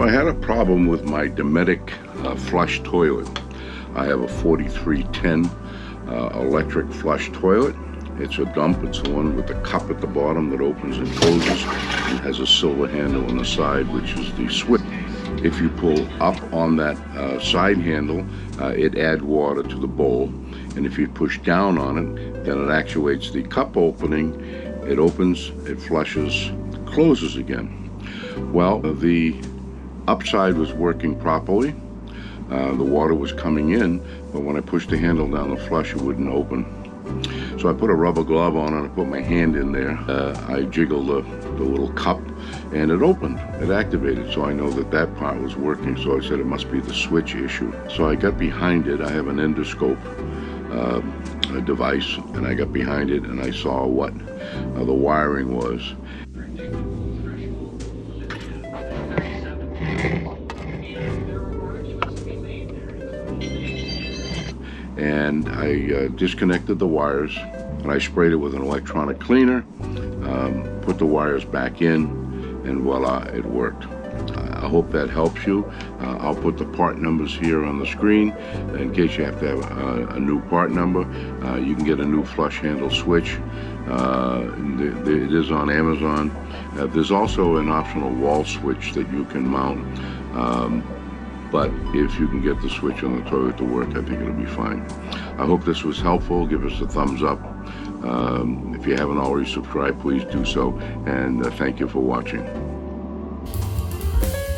I had a problem with my Dometic flush toilet. I have a 4310 electric flush toilet. It's a dump. It's the one with the cup at the bottom that opens and closes. It has a silver handle on the side, which is the switch. If you pull up on that side handle, it adds water to the bowl. And if you push down on it, then it actuates the cup opening. It opens, it flushes, closes again. Well, the upside was working properly. The water was coming in, but when I pushed the handle down the flush, it wouldn't open. So I put a rubber glove on and I put my hand in there. I jiggled the little cup and it opened, it activated. So I know that that part was working. So I said it must be the switch issue. So I got behind it. I have an endoscope device, and I got behind it and I saw what the wiring was. And I disconnected the wires and I sprayed it with an electronic cleaner, put the wires back in, and voila, it worked. I hope that helps you. I'll put the part numbers here on the screen in case you have to have a new part number. You can get a new flush handle switch. It is on Amazon. There's also an optional wall switch that you can mount. But if you can get the switch on the toilet to work, I think it'll be fine. I hope this was helpful. Give us a thumbs up. If you haven't already subscribed, please do so. And thank you for watching.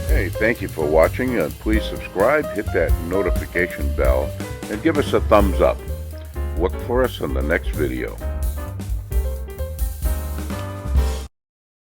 Hey, thank you for watching. Please subscribe, hit that notification bell, and give us a thumbs up. Look for us in the next video.